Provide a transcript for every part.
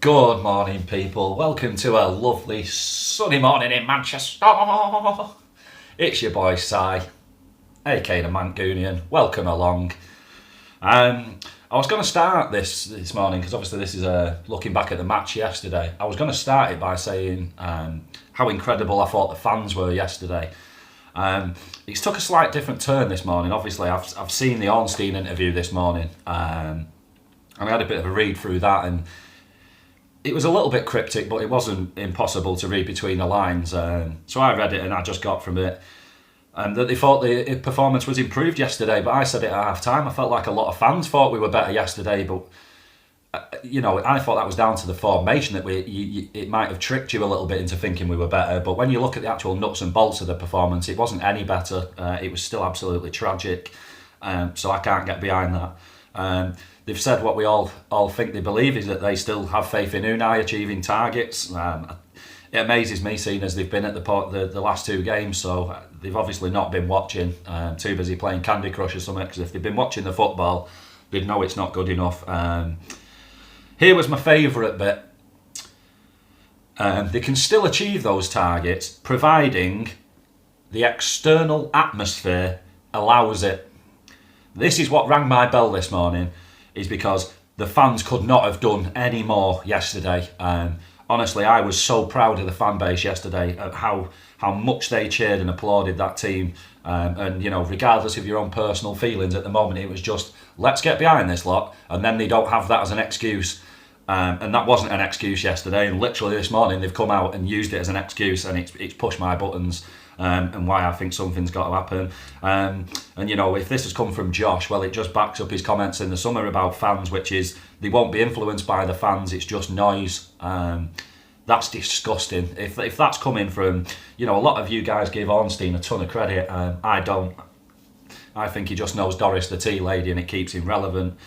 Good morning, people. Welcome to a lovely sunny morning in Manchester. It's your boy Si, aka the Mancunian. Welcome along. I was going to start this morning because obviously this is looking back at the match yesterday. I was going to start it by saying how incredible I thought the fans were yesterday. It's took a slight different turn this morning. Obviously, I've seen the Ornstein interview this morning, and I had a bit of a read through that, and it was a little bit cryptic, but it wasn't impossible to read between the lines. So I read it, and I just got from it that they thought the performance was improved yesterday. But I said it at half time. I felt like a lot of fans thought we were better yesterday, but I thought that was down to the formation, that it might have tricked you a little bit into thinking we were better. But when you look at the actual nuts and bolts of the performance, it wasn't any better. It was still absolutely tragic. So I can't get behind that. They've said what we all think they believe, is that they still have faith in Unai achieving targets. It amazes me, seeing as they've been at the last two games, so they've obviously not been watching, too busy playing Candy Crush or something, because if they've been watching the football, they'd know it's not good enough. Here was my favourite bit. They can still achieve those targets, providing the external atmosphere allows it. This is what rang my bell this morning, is because the fans could not have done any more yesterday. Honestly, I was so proud of the fan base yesterday at how much they cheered and applauded that team. And regardless of your own personal feelings at the moment, it was just, let's get behind this lot, and then they don't have that as an excuse. And that wasn't an excuse yesterday, and literally this morning they've come out and used it as an excuse, and it's pushed my buttons. And why I think something's got to happen. And if this has come from Josh, well, it just backs up his comments in the summer about fans, which is they won't be influenced by the fans, it's just noise. That's disgusting. If that's coming from, a lot of you guys give Ornstein a ton of credit. I don't. I think he just knows Doris the tea lady, and it keeps him relevant.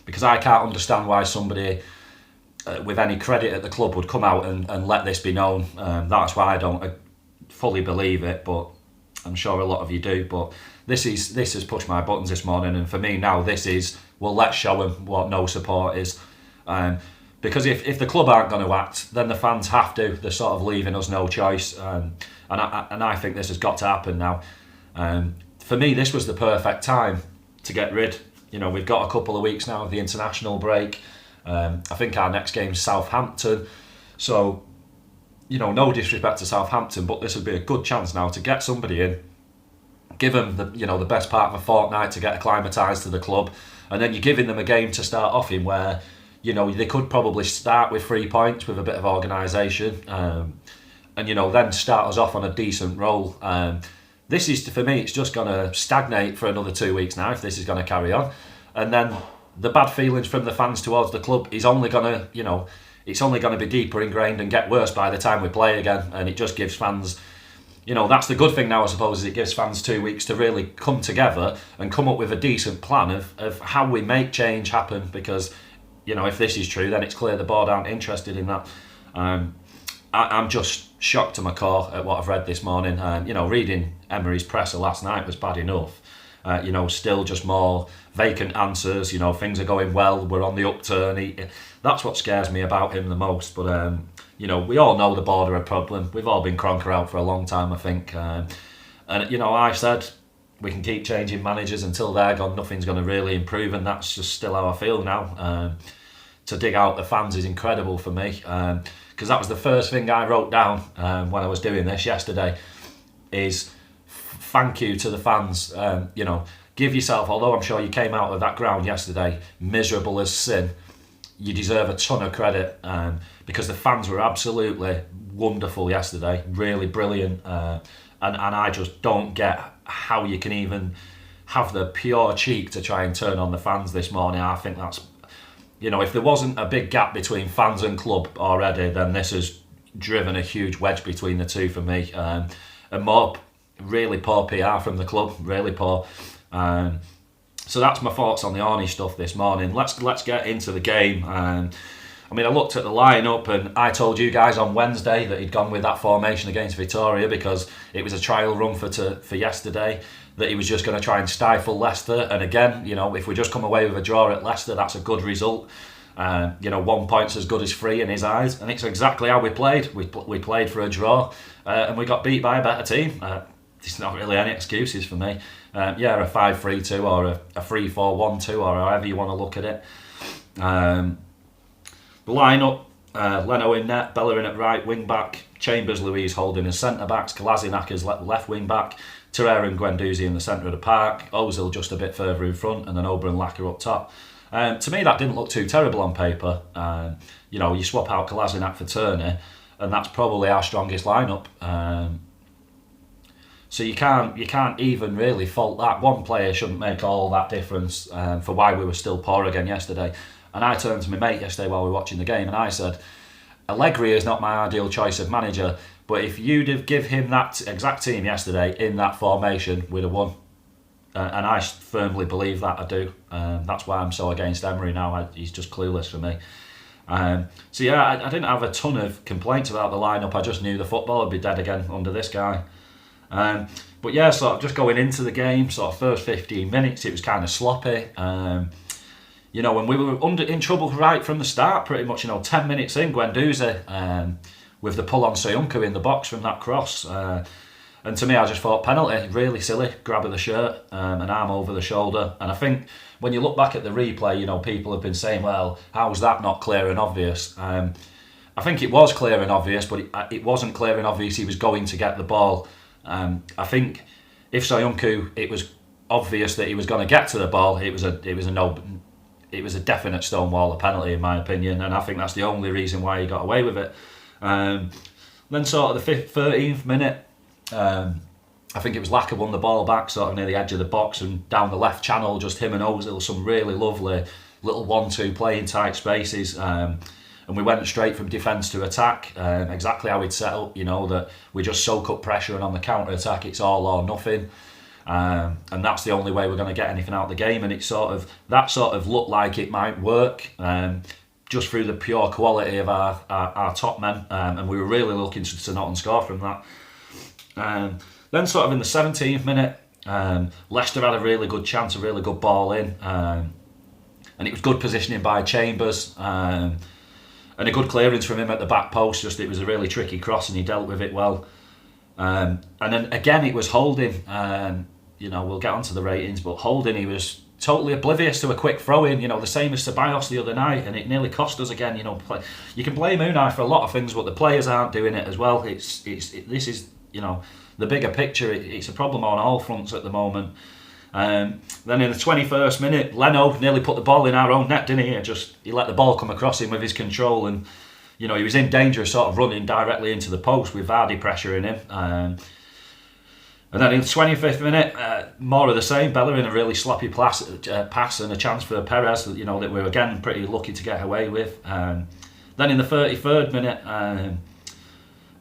Because I can't understand why somebody with any credit at the club would come out and let this be known. That's why I don't fully believe it, but I'm sure a lot of you do. But this has pushed my buttons this morning, and for me now, this is, well, let's show them what no support is. Because if the club aren't going to act, then the fans have to. They're sort of leaving us no choice, and I think this has got to happen now. For me, this was the perfect time to get rid. We've got a couple of weeks now of the international break. I think our next game's Southampton, so no disrespect to Southampton, but this would be a good chance now to get somebody in, give them the best part of a fortnight to get acclimatised to the club, and then you're giving them a game to start off in where they could probably start with 3 points with a bit of organisation, and then start us off on a decent roll. This is, for me, it's just going to stagnate for another 2 weeks now if this is going to carry on, and then the bad feelings from the fans towards the club is only going to it's only going to be deeper ingrained and get worse by the time we play again. And it just gives fans, that's the good thing now, I suppose, is it gives fans 2 weeks to really come together and come up with a decent plan of how we make change happen. Because, if this is true, then it's clear the board aren't interested in that. I'm just shocked to my core at what I've read this morning. Reading Emery's presser last night was bad enough. Still just more vacant answers. Things are going well, we're on the upturn. That's what scares me about him the most. But we all know the board are a problem. We've all been Cronker out for a long time, I think. And I said we can keep changing managers until they're gone. Nothing's going to really improve, and that's just still how I feel now. To dig out the fans is incredible for me, because that was the first thing I wrote down when I was doing this yesterday. Is thank you to the fans. Give yourself, although I'm sure you came out of that ground yesterday miserable as sin, you deserve a ton of credit, because the fans were absolutely wonderful yesterday, really brilliant, and I just don't get how you can even have the pure cheek to try and turn on the fans this morning. I think that's, if there wasn't a big gap between fans and club already, then this has driven a huge wedge between the two for me, and more really poor PR from the club, really poor. So that's my thoughts on the Arnie stuff this morning. Let's get into the game. I looked at the lineup, and I told you guys on Wednesday that he'd gone with that formation against Victoria because it was a trial run for yesterday, that he was just going to try and stifle Leicester. And again, if we just come away with a draw at Leicester, that's a good result. 1 point's as good as 3 in his eyes, and it's exactly how we played. We played for a draw, and we got beat by a better team. There's not really any excuses for me. A 5-3-2 or a 3-4-1-2 or however you want to look at it. The lineup: Leno in net, Bellerin at right wing back, Chambers, Louise Holding as centre backs, Kolasinac as left wing back, Terrera and Guendouzi in the centre of the park, Ozil just a bit further in front, and then Ober and Laka up top. To me, that didn't look too terrible on paper. You swap out Kolasinac for Turner, and that's probably our strongest lineup. So you can't even really fault that. One player shouldn't make all that difference for why we were still poor again yesterday. And I turned to my mate yesterday while we were watching the game, and I said, Allegri is not my ideal choice of manager, but if you'd have give him that exact team yesterday in that formation, we'd have won. And I firmly believe that, I do. That's why I'm so against Emery now. He's just clueless for me. I didn't have a ton of complaints about the lineup. I just knew the football would be dead again under this guy. Sort of just going into the game, sort of first 15 minutes, it was kind of sloppy. When we were in trouble right from the start, pretty much, 10 minutes in, Guendouzi with the pull on Soyuncu in the box from that cross. And to me, I just thought penalty, really silly, grab of the shirt, an arm over the shoulder. And I think when you look back at the replay, people have been saying, well, how's that not clear and obvious? I think it was clear and obvious, but it wasn't clear and obvious he was going to get the ball. I think if Soyuncu, it was obvious that he was going to get to the ball. It was a definite stonewall penalty in my opinion, and I think that's the only reason why he got away with it. Then sort of the 13th minute, I think it was Laka won the ball back sort of near the edge of the box and down the left channel, just him and Ozil, some really lovely little 1-2 play in tight spaces. And we went straight from defence to attack, exactly how we'd set up, that we just soak up pressure, and on the counter-attack it's all or nothing. And that's the only way we're going to get anything out of the game, and that looked like it might work, just through the pure quality of our top men, and we were really looking to not score from that. Then sort of in the 17th minute, Leicester had a really good chance, a really good ball in, and it was good positioning by Chambers, and a good clearance from him at the back post. It was a really tricky cross, and he dealt with it well. And then again, it was Holding. We'll get onto the ratings, but Holding, he was totally oblivious to a quick throw in. The same as Ceballos the other night, and it nearly cost us again. You can blame Unai for a lot of things, but the players aren't doing it as well. This is the bigger picture. It's a problem on all fronts at the moment. Then in the 21st minute, Leno nearly put the ball in our own net, didn't he? He let the ball come across him with his control, and he was in danger of sort of running directly into the post with Vardy pressuring him. And then in the 25th minute, more of the same. Bellerin a really sloppy pass and a chance for Perez that we were again pretty lucky to get away with. Then in the 33rd minute,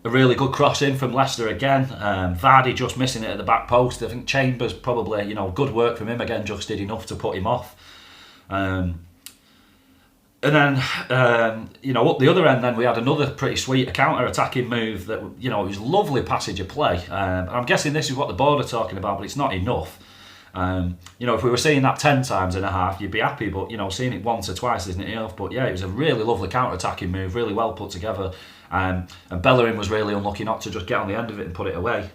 a really good cross in from Leicester again. Vardy just missing it at the back post. I think Chambers probably, good work from him again, just did enough to put him off. And then, up the other end, then we had another pretty sweet counter-attacking move that, it was a lovely passage of play. I'm guessing this is what the board are talking about, but it's not enough. If we were seeing that 10 times in a half, you'd be happy, but seeing it once or twice isn't enough. But yeah, it was a really lovely counter-attacking move, really well put together. And Bellerin was really unlucky not to just get on the end of it and put it away.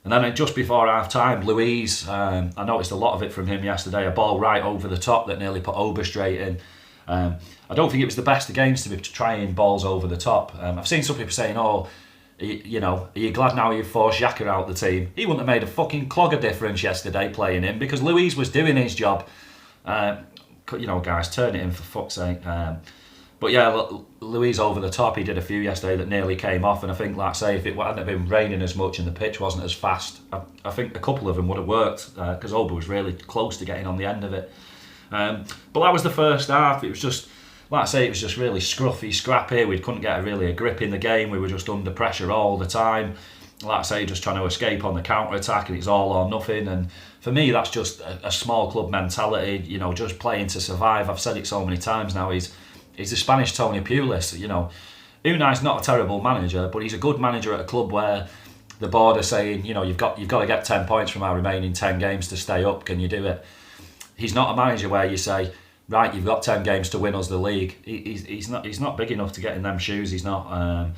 And then just before half time, Louise, I noticed a lot of it from him yesterday, a ball right over the top that nearly put Ober straight in. I don't think it was the best of games to be trying balls over the top. I've seen some people saying, are you glad now you've forced Xhaka out the team? He wouldn't have made a fucking clog of difference yesterday playing him, because Louise was doing his job. Guys, turn it in for fuck's sake. But yeah, Louise over the top, he did a few yesterday that nearly came off, and I think, like I say, if it hadn't been raining as much and the pitch wasn't as fast, I think a couple of them would have worked, because Ober was really close to getting on the end of it. But that was the first half. It was just, like I say, it was just really scruffy, scrappy. We couldn't get a grip in the game. We were just under pressure all the time. Like I say, just trying to escape on the counter-attack, and it's all or nothing. And for me, that's just a small club mentality, just playing to survive. I've said it so many times now. He's the Spanish Tony Pulis. Unai's not a terrible manager, but he's a good manager at a club where the board are saying, you've got to get 10 points from our remaining 10 games to stay up. Can you do it? he's not a manager where you say, right, you've got 10 games to win us the league. He's not big enough to get in them shoes. He's not.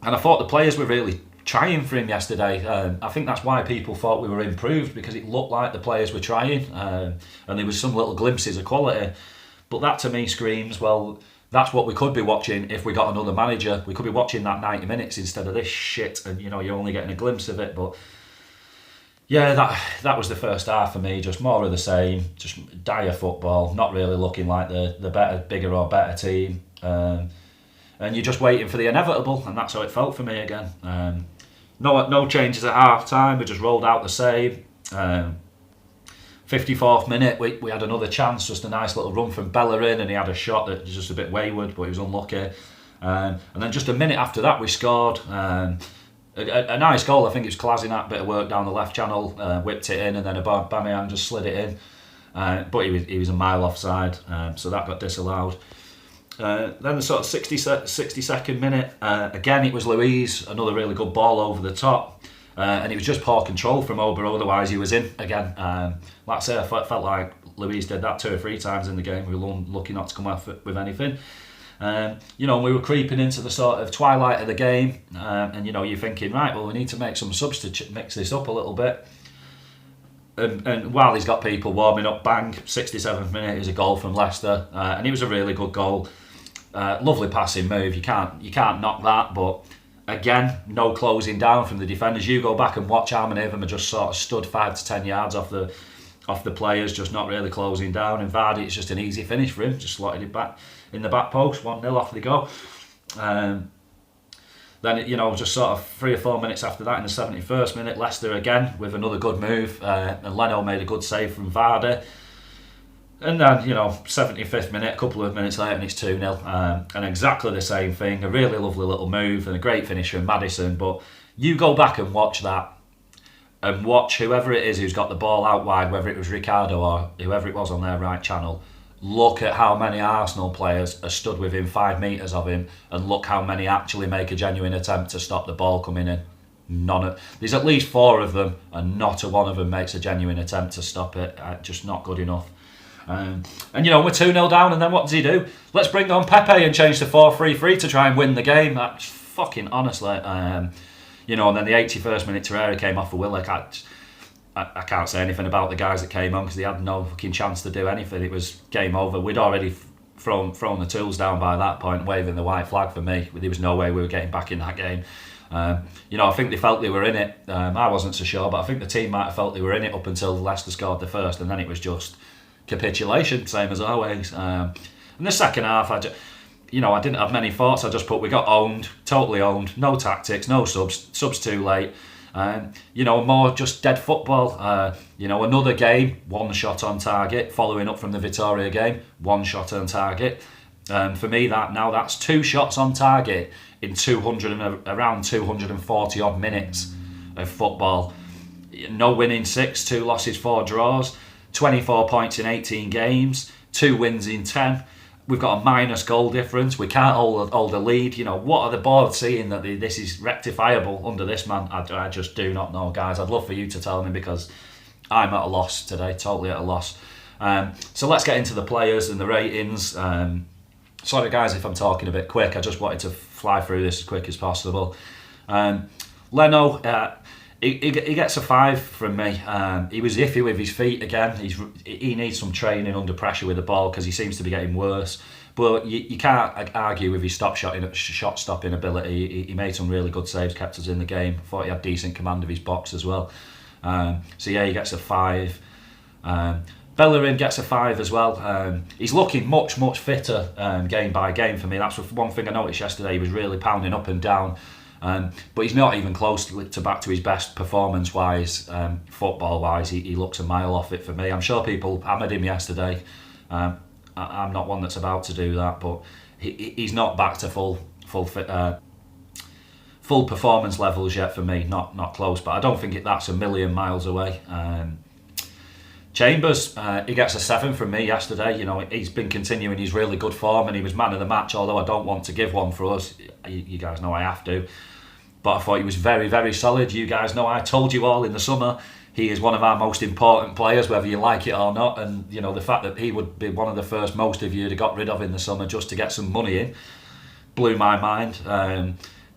And I thought the players were really trying for him yesterday. I think that's why people thought we were improved, because it looked like the players were trying, and there was some little glimpses of quality. But that to me screams, well, that's what we could be watching if we got another manager. We could be watching that 90 minutes instead of this shit, and you're only getting a glimpse of it. But yeah, that was the first half for me. Just more of the same, just dire football, not really looking like the bigger or better team. And you're just waiting for the inevitable, and that's how it felt for me again. No changes at half time. We just rolled out the same. 54th minute, we had another chance, just a nice little run from Bellerin, and he had a shot that was just a bit wayward, but he was unlucky. And then just a minute after that, we scored. A nice goal. I think it was Kolasinac, bit of work down the left channel, whipped it in, and then Aubameyang just slid it in. But he was a mile offside, so that got disallowed. Then the sort of 62nd minute, again it was Luiz, another really good ball over the top, and it was just poor control from Ober, otherwise he was in again. Like I say, I felt like Luiz did that 2 or 3 times in the game. We were lucky not to come off with anything. We were creeping into the sort of twilight of the game, and you're thinking, right, well, we need to make some subs to mix this up a little bit. And while he's got people warming up, bang, 67th minute is a goal from Leicester, and it was a really good goal. Lovely passing move. You can't knock that, but again, no closing down from the defenders. You go back and watch how many of them are just sort of stood 5 to 10 yards off the players, just not really closing down. And Vardy, it's just an easy finish for him, just slotted it back in the back post, 1-0, off they go. Then, just sort of 3 or 4 minutes after that, in the 71st minute, Leicester again with another good move, and Leno made a good save from Vardy. And then, 75th minute, a couple of minutes later, and it's 2-0. And exactly the same thing, a really lovely little move and a great finish from Maddison. But you go back and watch that, and watch whoever it is who's got the ball out wide, whether it was Ricardo or whoever it was on their right channel. Look at how many Arsenal players are stood within 5 metres of him, and look how many actually make a genuine attempt to stop the ball coming in. There's at least 4 of them, and not a one of them makes a genuine attempt to stop it. Just not good enough. And we're 2-0 down, and then what does he do? Let's bring on Pepe and change to 4-3-3 to try and win the game. That's fucking honestly. And then the 81st minute, Torreira came off for Willock. I can't say anything about the guys that came on, because they had no fucking chance to do anything. It was game over. We'd already thrown the tools down by that point, waving the white flag for me. There was no way we were getting back in that game. I think they felt they were in it. I wasn't so sure, but I think the team might have felt they were in it up until Leicester scored the first, and then it was just capitulation, same as always. In the second half, I didn't have many thoughts. I just put, we got owned, totally owned. No tactics, no subs too late. More just dead football. Another game, 1 shot on target, following up from the Vittoria game, 1 shot on target. For me, that's 2 shots on target in around 240 odd minutes of football. No winning 6, 2 losses, 4 draws, 24 points in 18 games, 2 wins in 10. We've got a minus goal difference. We can't hold a lead. What are the board seeing that this is rectifiable under this man? I just do not know, guys. I'd love for you to tell me, because I'm at a loss today, totally at a loss. So let's get into the players and the ratings. Sorry, guys, if I'm talking a bit quick. I just wanted to fly through this as quick as possible. Leno, he gets a 5 from me. He was iffy with his feet again. He needs some training under pressure with the ball, because he seems to be getting worse. But you can't argue with his shot stopping ability. He made some really good saves, kept us in the game. Thought he had decent command of his box as well. He gets a 5. Bellerin gets a 5 as well. He's looking much, much fitter game by game for me. That's one thing I noticed yesterday. He was really pounding up and down. But he's not even close to back to his best performance-wise, football-wise. He looks a mile off it for me. I'm sure people hammered him yesterday. I'm not one that's about to do that, but he's not back to full performance levels yet for me. Not close, but I don't think that's a million miles away. Chambers, he gets a 7 from me yesterday. He's been continuing his really good form, and he was man of the match, although I don't want to give one for us. You guys know I have to. But I thought he was very, very solid. You guys know I told you all in the summer he is one of our most important players, whether you like it or not. And you know, the fact that he would be one of the first most of you to got rid of in the summer just to get some money in blew my mind.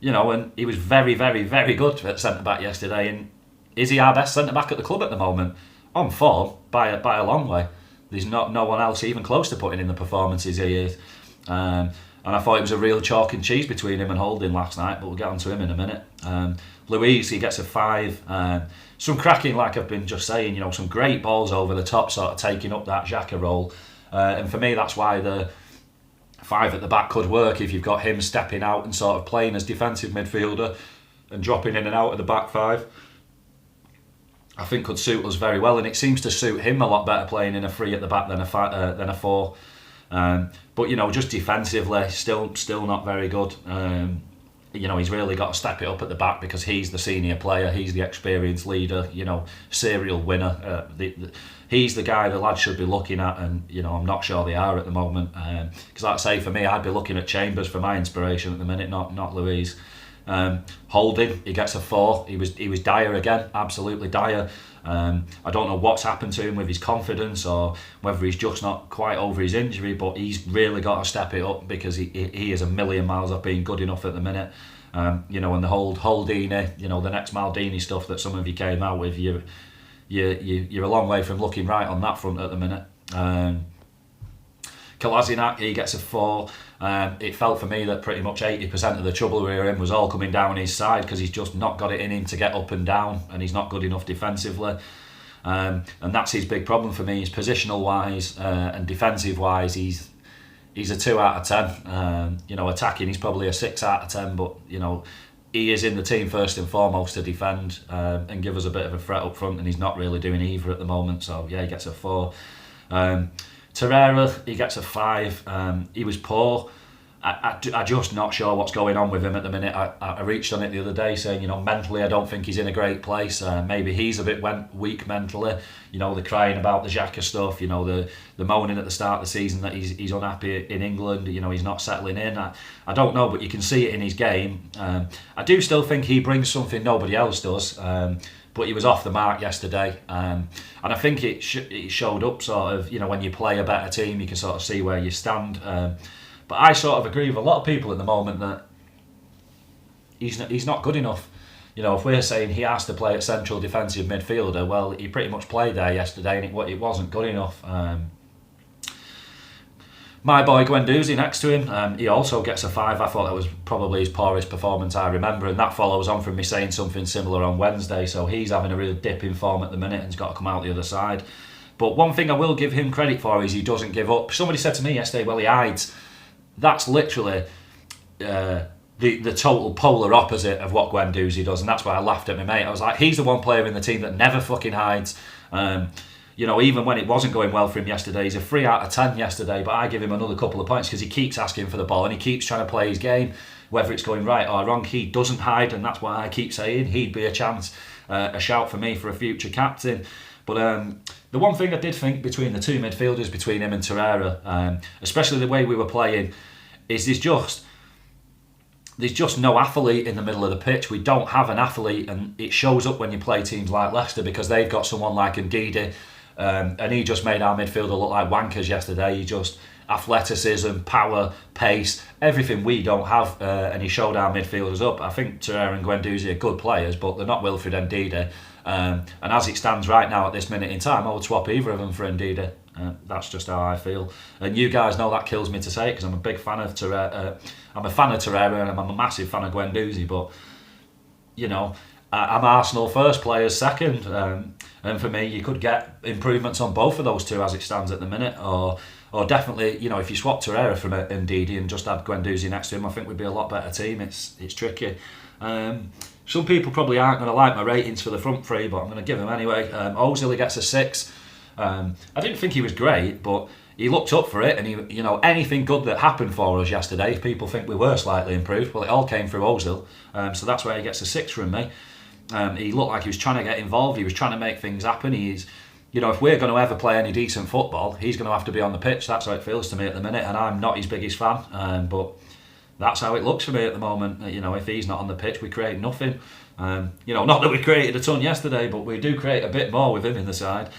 You know, and he was very, very, very good at centre back yesterday. And is he our best centre back at the club at the moment? On form by a long way. There's no one else even close to putting in the performances he is. And I thought it was a real chalk and cheese between him and Holding last night, but we'll get on to him in a minute. Louise, he gets a 5. Some cracking, like I've been just saying, you know, some great balls over the top, sort of taking up that Xhaka role. And for me, that's why the 5 at the back could work if you've got him stepping out and sort of playing as defensive midfielder and dropping in and out of the back 5. I think could suit us very well, and it seems to suit him a lot better playing in a 3 at the back than a 4. But you know, just defensively, still not very good. You know, he's really got to step it up at the back because he's the senior player, he's the experienced leader, you know, serial winner. He's the guy the lads should be looking at, and you know, I'm not sure they are at the moment. Because like I say, for me, I'd be looking at Chambers for my inspiration at the minute, not Louise. Holding, he gets a 4. He was dire again, absolutely dire. I don't know what's happened to him with his confidence or whether he's just not quite over his injury, but he's really got to step it up because he is a million miles off being good enough at the minute. You know, and the whole Holdini, you know, the next Maldini stuff that some of you came out with, you're a long way from looking right on that front at the minute. Kolasinac, he gets a 4. It felt for me that pretty much 80% of the trouble we were in was all coming down his side because he's just not got it in him to get up and down, and he's not good enough defensively. And that's his big problem for me. Is positional wise and defensive wise, he's a 2 out of 10. You know, attacking, he's probably a 6 out of 10. But you know, he is in the team first and foremost to defend and give us a bit of a threat up front, and he's not really doing either at the moment. So yeah, he gets a 4. Torreira, he gets a 5. He was poor. I'm just not sure what's going on with him at the minute. I reached on it the other day saying, you know, mentally I don't think he's in a great place. Maybe he's a bit weak mentally. You know, the crying about the Xhaka stuff, you know, the moaning at the start of the season that he's unhappy in England, you know, he's not settling in. I don't know, but you can see it in his game. I do still think he brings something nobody else does. But he was off the mark yesterday, and I think it showed up sort of, you know, when you play a better team, you can sort of see where you stand. But I sort of agree with a lot of people at the moment that he's not good enough. You know, if we're saying he has to play at central defensive midfielder, well, he pretty much played there yesterday, and it wasn't good enough. My boy Guendouzi next to him, he also gets a 5. I thought that was probably his poorest performance I remember, and that follows on from me saying something similar on Wednesday. So he's having a real dip in form at the minute and he's got to come out the other side. But one thing I will give him credit for is he doesn't give up. Somebody said to me yesterday, well, he hides. That's literally the total polar opposite of what Guendouzi does, and that's why I laughed at my mate. I was like, he's the one player in the team that never fucking hides. You know, even when it wasn't going well for him yesterday, he's a 3 out of 10 yesterday, but I give him another couple of points because he keeps asking for the ball and he keeps trying to play his game, whether it's going right or wrong. He doesn't hide, and that's why I keep saying he'd be a chance, a shout for me for a future captain. But the one thing I did think between the two midfielders, between him and Torreira, especially the way we were playing, is there's just no athlete in the middle of the pitch. We don't have an athlete, and it shows up when you play teams like Leicester because they've got someone like Ndidi. And he just made our midfielder look like wankers yesterday. He just athleticism, power, pace, everything we don't have, and he showed our midfielders up. I think Torreira and Guendouzi are good players, but they're not Wilfred Ndidi. And as it stands right now at this minute in time, I would swap either of them for Ndidi. That's just how I feel. And you guys know that kills me to say it because I'm a big fan of Torreira. I'm a fan of Torreira and I'm a massive fan of Guendouzi, but you know, I'm Arsenal first, players second. And for me, you could get improvements on both of those two as it stands at the minute, or definitely, you know, if you swap Torreira from Ndidi and just add Guendouzi next to him, I think we'd be a lot better team. It's tricky. Some people probably aren't going to like my ratings for the front three, but I'm going to give them anyway. Ozil, he gets a 6. I didn't think he was great, but he looked up for it, and he, you know, anything good that happened for us yesterday, if people think we were slightly improved, well, it all came through Ozil. So that's where he gets a 6 from me. He looked like he was trying to get involved. He was trying to make things happen. He's, you know, if we're going to ever play any decent football, he's going to have to be on the pitch. That's how it feels to me at the minute, and I'm not his biggest fan. But that's how it looks for me at the moment. You know, if he's not on the pitch, we create nothing. Not that we created a ton yesterday, but we do create a bit more with him in the side.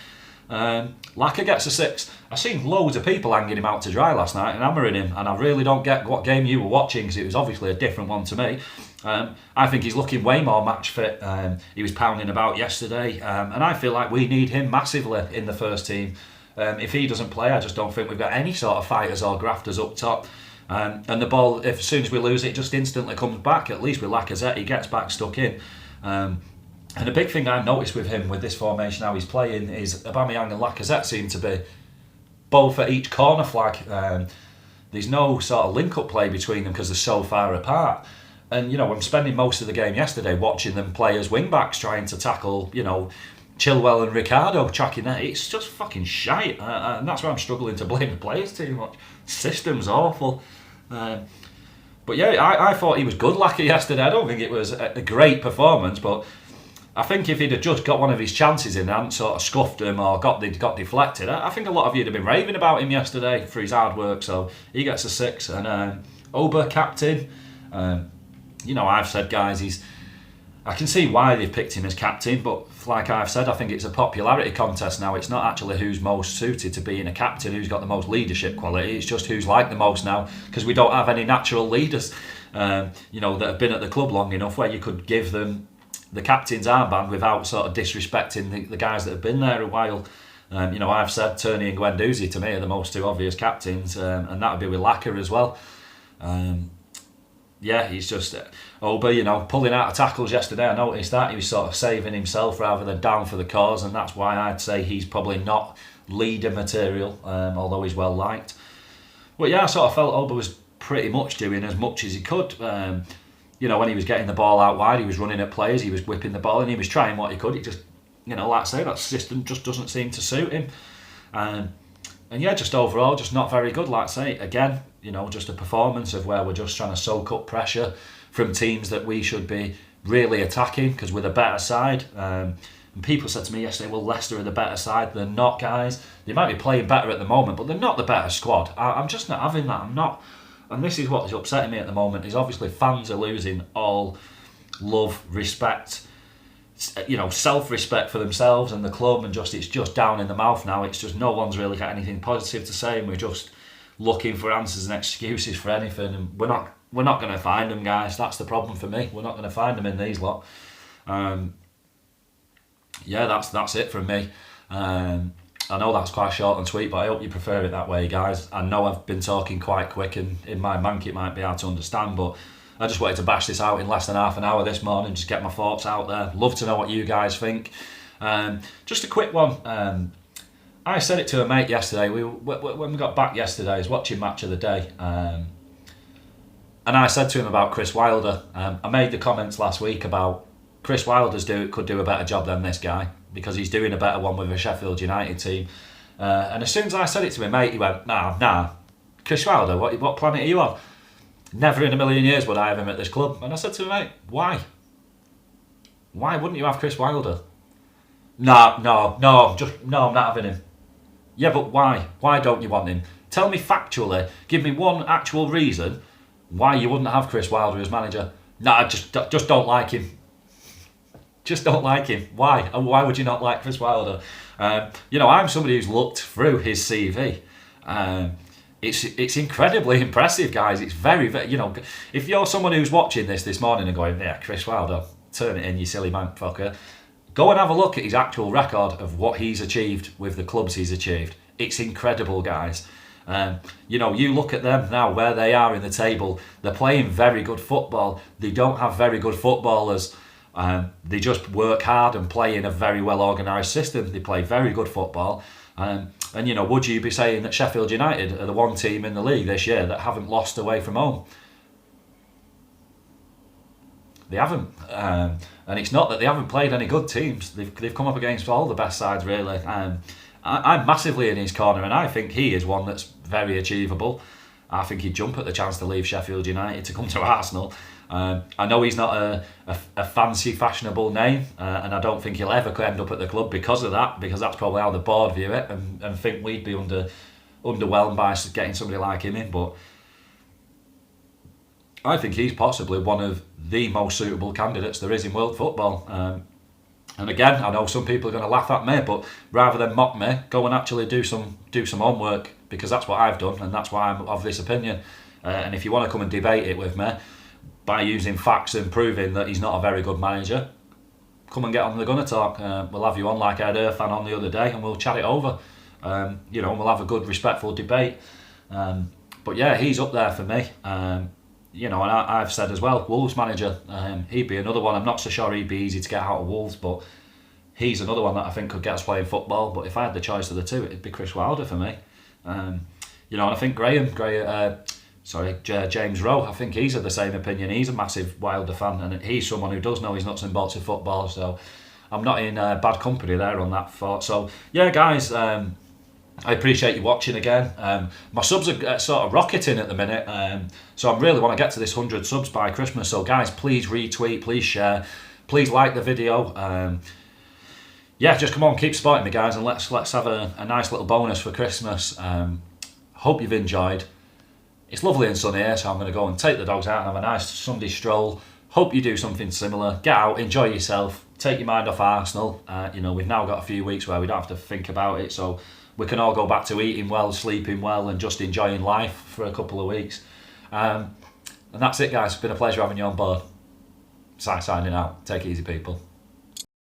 Laka gets a 6. I've seen loads of people hanging him out to dry last night and hammering him, and I really don't get what game you were watching, because it was obviously a different one to me. I think he's looking way more match fit. He was pounding about yesterday, and I feel like we need him massively in the first team. If he doesn't play, I just don't think we've got any sort of fighters or grafters up top. And the ball, as soon as we lose it, just instantly comes back. At least with Lacazette, he gets back stuck in. And a big thing I've noticed with him, with this formation, how he's playing, is Aubameyang and Lacazette seem to be both at each corner flag. There's no sort of link-up play between them because they're so far apart. And, I'm spending most of the game yesterday watching them play as wing-backs, trying to tackle, Chilwell and Ricardo tracking that. It's just fucking shite. And that's why I'm struggling to blame the players too much. System's awful. But yeah, I thought he was good, Lacazette, yesterday. I don't think it was a great performance, but I think if he'd have just got one of his chances in and hadn't sort of scuffed him or got deflected, I think a lot of you'd have been raving about him yesterday for his hard work. So he gets a 6. And Oba, captain. I've said, guys, I can see why they've picked him as captain, but like I've said, I think it's a popularity contest now. It's not actually who's most suited to being a captain, who's got the most leadership quality. It's just who's liked the most now, because we don't have any natural leaders, that have been at the club long enough where you could give them the captain's armband without sort of disrespecting the guys that have been there a while. I've said Turney and Guendouzi to me are the most two obvious captains, and that would be with Laka as well. He's just Oba, pulling out of tackles yesterday. I noticed that he was sort of saving himself rather than down for the cause, and that's why I'd say he's probably not leader material, although he's well liked. But yeah, I sort of felt Oba was pretty much doing as much as he could. When he was getting the ball out wide, he was running at players, he was whipping the ball, and he was trying what he could. He just, like I say, that system just doesn't seem to suit him. And yeah, just overall, just not very good. Like I say, again, just a performance of where we're just trying to soak up pressure from teams that we should be really attacking, because we're the better side. And people said to me yesterday, well, Leicester are the better side. They're not, guys. They might be playing better at the moment, but they're not the better squad. I'm just not having that. I'm not. And this is what's upsetting me at the moment, is obviously fans are losing all love, respect, self-respect for themselves and the club, and it's just down in the mouth now. It's just no one's really got anything positive to say, and we're just looking for answers and excuses for anything, and we're not going to find them, guys. That's the problem for me. We're not going to find them in these lot. That's it from me. I know that's quite short and sweet, but I hope you prefer it that way, guys. I know I've been talking quite quick, and in my mank it might be hard to understand, but I just wanted to bash this out in less than half an hour this morning, just get my thoughts out there. Love to know what you guys think. Just a quick one. I said it to a mate yesterday. When we got back yesterday, I was watching Match of the Day, and I said to him about Chris Wilder. I made the comments last week about Chris Wilder's could do a better job than this guy, because he's doing a better one with a Sheffield United team. And as soon as I said it to my mate, he went, nah, Chris Wilder, what planet are you on? Never in a million years would I have him at this club. And I said to him, mate, why? Why wouldn't you have Chris Wilder? No, I'm not having him. Yeah, but why? Why don't you want him? Tell me factually, give me one actual reason why you wouldn't have Chris Wilder as manager. No, I just don't like him. Just don't like him. Why? And why would you not like Chris Wilder? I'm somebody who's looked through his CV. It's incredibly impressive, guys. It's very, very, if you're someone who's watching this morning and going, yeah, Chris Wilder, turn it in, you silly motherfucker. Go and have a look at his actual record of what he's achieved with the clubs he's achieved. It's incredible, guys. You look at them now, where they are in the table. They're playing very good football. They don't have very good footballers. They just work hard and play in a very well organised system. They play very good football. Would you be saying that Sheffield United are the one team in the league this year that haven't lost away from home? They haven't. And it's not that they haven't played any good teams. They've come up against all the best sides, really. I'm massively in his corner, and I think he is one that's very achievable. I think he'd jump at the chance to leave Sheffield United to come to Arsenal. I know he's not a fancy, fashionable name, and I don't think he'll ever end up at the club because of that, because that's probably how the board view it, and think we'd be underwhelmed by getting somebody like him in. But I think he's possibly one of the most suitable candidates there is in world football. And again, I know some people are going to laugh at me, but rather than mock me, go and actually do some homework, because that's what I've done, and that's why I'm of this opinion. And if you want to come and debate it with me by using facts and proving that he's not a very good manager, come and get on the Gunner Talk. We'll have you on like I had Irfan on the other day, and we'll chat it over. You know, and we'll have a good, respectful debate. But yeah, he's up there for me. You know, and I've said as well, Wolves manager, he'd be another one. I'm not so sure he'd be easy to get out of Wolves, but he's another one that I think could get us playing football. But if I had the choice of the two, it'd be Chris Wilder for me. You know, and I think James Rowe, I think he's of the same opinion. He's a massive Wilder fan, and he's someone who does know his nuts and bolts of football, so I'm not in bad company there on that thought. So yeah, guys, I appreciate you watching again. My subs are sort of rocketing at the minute, so I really want to get to this 100 subs by Christmas. So guys, please retweet, please share, please like the video. Yeah, just come on, keep supporting me, guys, and let's have a nice little bonus for Christmas. Hope you've enjoyed. It's lovely and sunny here, so I'm going to go and take the dogs out and have a nice Sunday stroll. Hope you do something similar. Get out, enjoy yourself, take your mind off Arsenal. You know, we've now got a few weeks where we don't have to think about it, so we can all go back to eating well, sleeping well, and just enjoying life for a couple of weeks. And that's it, guys. It's been a pleasure having you on board. Signing out. Take it easy, people.